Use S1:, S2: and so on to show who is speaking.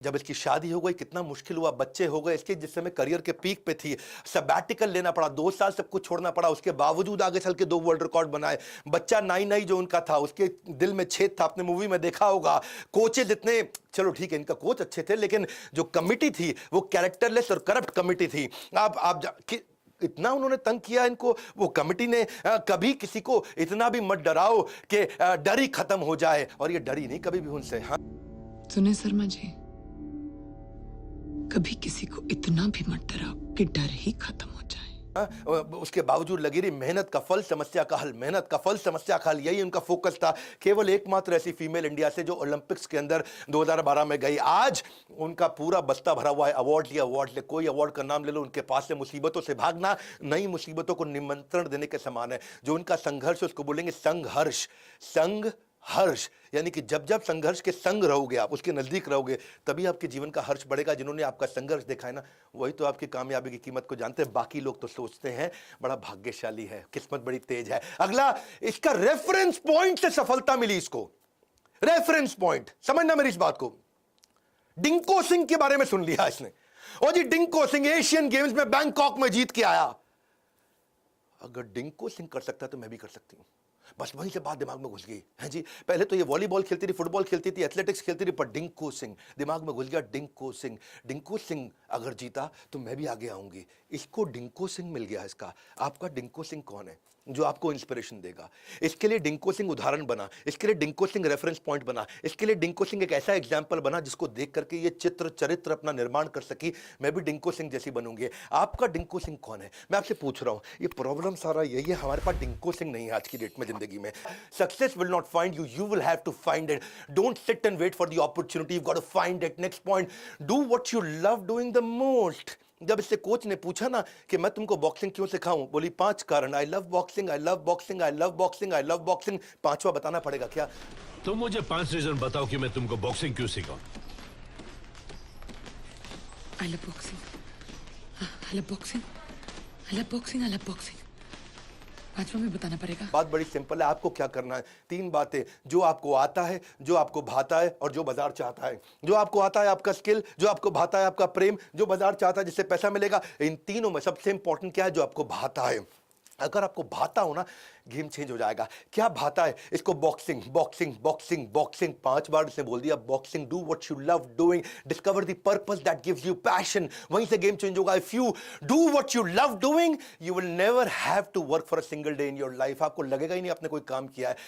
S1: जब इसकी शादी हो गई कितना मुश्किल हुआ, बच्चे हो गए इसके, जिस समय करियर के पीक पे थी, सबैटिकल लेना पड़ा, 2 साल सब कुछ छोड़ना पड़ा, उसके बावजूद आगे चल के 2 वर्ल्ड रिकॉर्ड बनाए। बच्चा नाई नाई जो उनका था, उसके दिल में छेद था, आपने मूवी में देखा होगा। कोचेज इतने, चलो ठीक है इनका कोच अच्छे थे, लेकिन जो कमिटी थी वो कैरेक्टरलेस और करप्ट कमिटी थी। इतना उन्होंने तंग किया इनको, वो कमिटी ने। कभी किसी को इतना भी मत डराओ कि डर ही खत्म हो जाए, और ये डरी नहीं कभी भी उनसे। हाँ
S2: सुने शर्मा जी, कभी किसी को इतना भी मत डराओ कि डर ही खत्म हो जाए।
S1: उसके बावजूद लगी रही, मेहनत का फल समस्या का हल, मेहनत का फल समस्या का हल, यही उनका फोकस था। केवल एकमात्र ऐसी फीमेल इंडिया से जो ओलंपिक्स के अंदर 2012 में गई। आज उनका पूरा बस्ता भरा हुआ है, अवार्ड ले, कोई अवार्ड का नाम ले लो, उनके पास से मुसीबतों से भागना नई मुसीबतों को निमंत्रण देने के समान है। जो उनका संघर्ष, उसको बोलेंगे संघर्ष। हर्ष, यानी कि जब जब संघर्ष के संग रहोगे, आप उसके नजदीक रहोगे, तभी आपके जीवन का हर्ष बढ़ेगा। जिन्होंने आपका संघर्ष देखा है ना, वही तो आपकी कामयाबी की कीमत को जानते हैं। बाकी लोग तो सोचते हैं बड़ा भाग्यशाली है, किस्मत बड़ी तेज है। अगला, इसका रेफरेंस पॉइंट से सफलता मिली इसको। रेफरेंस पॉइंट, समझना मेरी इस बात को। डिंको सिंह के बारे में सुन लिया इसने, और जी डिंको सिंह एशियन गेम्स में बैंकॉक में जीत के आया। अगर डिंको सिंह कर सकता है तो मैं भी कर सकती हूं। बस वहीं से बात दिमाग में घुस गई है जी। पहले तो ये वॉलीबॉल खेलती थी, फुटबॉल खेलती थी, एथलेटिक्स खेलती थी, पर डिंको सिंह दिमाग में घुस गया। डिंको सिंह अगर जीता तो मैं भी आगे आऊंगी। इसको डिंको सिंह मिल गया। इसका, आपका डिंको सिंह कौन है जो आपको इंस्पिरेशन देगा? इसके लिए डिंको सिंह उदाहरण बना, इसके लिए डिंको सिंह रेफरेंस पॉइंट बना, इसके लिए डिंको सिंह एक ऐसा एग्जाम्पल बना जिसको देख करके ये चरित्र अपना निर्माण कर सकी। मैं भी डिंको सिंह जैसी बनूंगी। आपका डिंको सिंह कौन है? मैं आपसे पूछ रहा हूं। ये प्रॉब्लम सारा यही है, हमारे पास डिंको सिंह नहीं है आज की डेट में जिंदगी में। Success will not find you, you will have to find it. Don't sit and wait for the opportunity, you got to find it. Next point, do what you love doing the most. जब इससे coach ने पूछा ना कि मैं तुमको boxing क्यों सिखाऊं, बोली 5 कारण। I love boxing, I love boxing, I love boxing, I love boxing. 5वां बताना पड़ेगा क्या?
S3: तुम मुझे 5 रीजन बताओ कि मैं तुमको बॉक्सिंग क्यों सिखाऊं।
S2: I love boxing, I love boxing, I love boxing, I love boxing. 5वां में बताना पड़ेगा।
S1: बात बड़ी सिंपल है, आपको क्या करना है? 3 बातें, जो आपको आता है, जो आपको भाता है, और जो बाजार चाहता है। जो आपको आता है आपका स्किल, जो आपको भाता है आपका प्रेम, जो बाजार चाहता है जिससे पैसा मिलेगा। इन तीनों में सबसे इंपॉर्टेंट क्या है? जो आपको भाता है। अगर आपको भाता हो ना, गेम चेंज हो जाएगा। क्या भाता है इसको? Boxing, boxing, boxing, boxing. 5 बार इसने बोल दिया boxing. Do what you love doing, discover the purpose that gives you passion. वहीं से गेम चेंज होगा। If you do what you love doing, you will never have to work for a single day in your life. आपको लगेगा ही नहीं आपने कोई काम किया है।